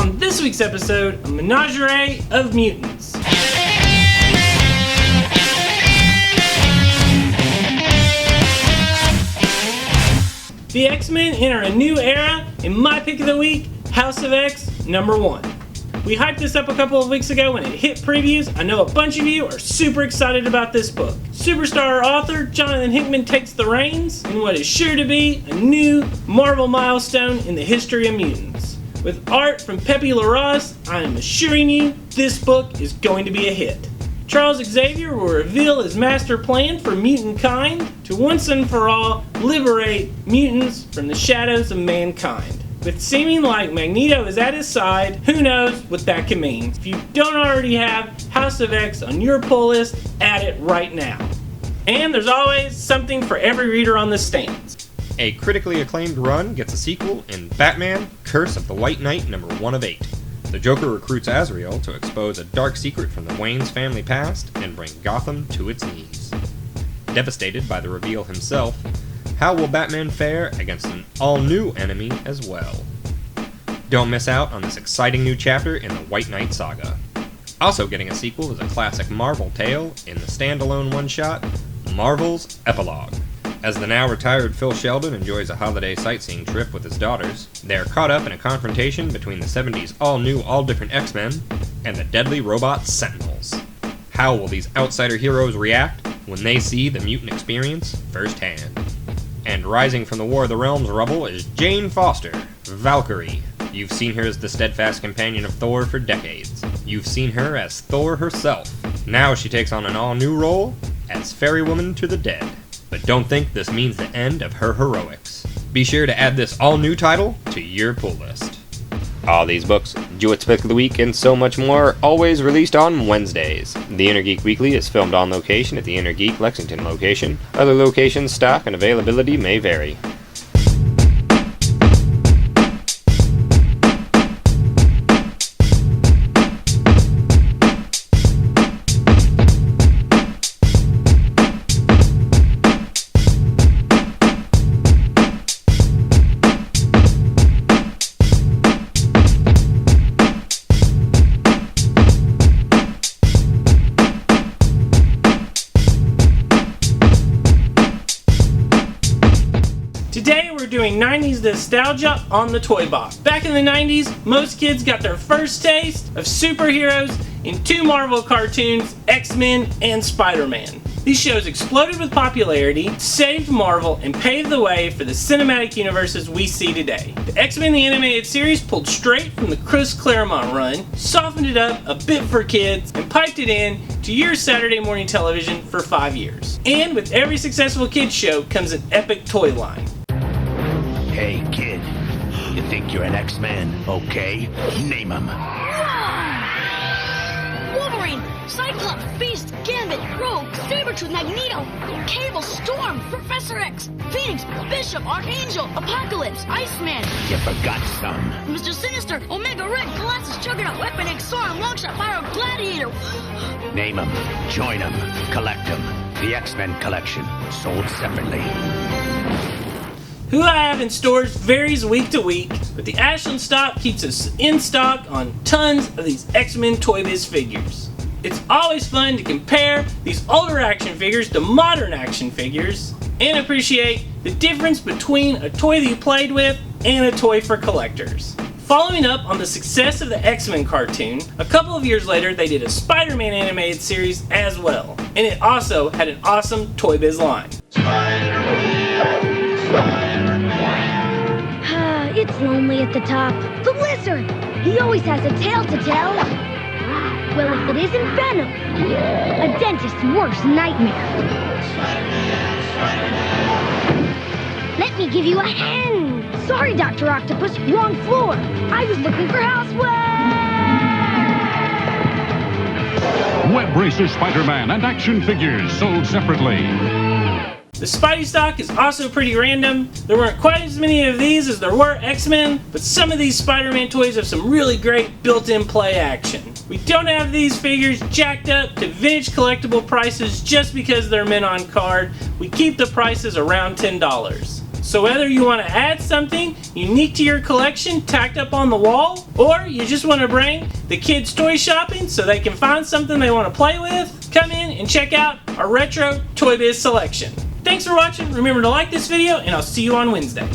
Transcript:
on this week's episode of Menagerie of Mutants. The X-Men enter a new era, and my pick of the week, House of X #1. We hyped this up a couple of weeks ago when it hit previews. I know a bunch of you are super excited about this book. Superstar author Jonathan Hickman takes the reins in what is sure to be a new Marvel milestone in the history of mutants. With art from Pepe Larraz, I am assuring you this book is going to be a hit. Charles Xavier will reveal his master plan for mutant kind to once and for all liberate mutants from the shadows of mankind. With seeming like Magneto is at his side, who knows what that can mean. If you don't already have House of X on your pull list, add it right now. And there's always something for every reader on the stands. A critically acclaimed run gets a sequel in Batman, Curse of the White Knight #1 of 8. The Joker recruits Azrael to expose a dark secret from the Wayne's family past and bring Gotham to its knees. Devastated by the reveal himself, how will Batman fare against an all-new enemy as well? Don't miss out on this exciting new chapter in the White Knight saga. Also getting a sequel is a classic Marvel tale in the standalone one-shot, Marvel's Epilogue. As the now-retired Phil Sheldon enjoys a holiday sightseeing trip with his daughters, they are caught up in a confrontation between the 70s all-new, all-different X-Men and the deadly robot Sentinels. How will these outsider heroes react when they see the mutant experience firsthand? And rising from the War of the Realms rubble is Jane Foster, Valkyrie. You've seen her as the steadfast companion of Thor for decades. You've seen her as Thor herself. Now she takes on an all-new role as Fairywoman to the Dead. But don't think this means the end of her heroics. Be sure to add this all-new title to your pull list. All these books, Jewet's Pick of the Week, and so much more are always released on Wednesdays. The Inner Geek Weekly is filmed on location at the Inner Geek Lexington location. Other locations, stock, and availability may vary. Today we're doing 90s nostalgia on the toy box. Back in the 90s, most kids got their first taste of superheroes in two Marvel cartoons, X-Men and Spider-Man. These shows exploded with popularity, saved Marvel, and paved the way for the cinematic universes we see today. The X-Men the Animated Series pulled straight from the Chris Claremont run, softened it up a bit for kids, and piped it in to your Saturday morning television for 5 years. And with every successful kids show comes an epic toy line. Hey, kid. You think you're an X-Man, okay? Name 'em. Wolverine, Cyclops, Beast, Gambit, Rogue, Sabretooth, Magneto, Cable, Storm, Professor X, Phoenix, Bishop, Archangel, Apocalypse, Iceman, You forgot some. Mr. Sinister, Omega Red, Colossus, Juggernaut, Weapon X, Sauron, Longshot, Pyro, Gladiator. Name 'em, join 'em, collect 'em. The X-Men collection, sold separately. Who I have in stores varies week to week, but the Ashland stock keeps us in stock on tons of these X-Men Toy Biz figures. It's always fun to compare these older action figures to modern action figures and appreciate the difference between a toy that you played with and a toy for collectors. Following up on the success of the X-Men cartoon, a couple of years later they did a Spider-Man animated series as well, and it also had an awesome Toy Biz line. It's lonely at the top. The lizard! He always has a tale to tell. Well, if it isn't Venom, a dentist's worst nightmare. Let me give you a hand. Sorry, Dr. Octopus, wrong floor. I was looking for houseware. Web Racer Spider-Man and action figures sold separately. The Spidey stock is also pretty random. There weren't quite as many of these as there were X-Men, but some of these Spider-Man toys have some really great built-in play action. We don't have these figures jacked up to vintage collectible prices just because they're mint on card. We keep the prices around $10. So whether you want to add something unique to your collection tacked up on the wall, or you just want to bring the kids toy shopping so they can find something they want to play with, come in and check out our retro Toy Biz selection. Thanks for watching. Remember to like this video, and I'll see you on Wednesday.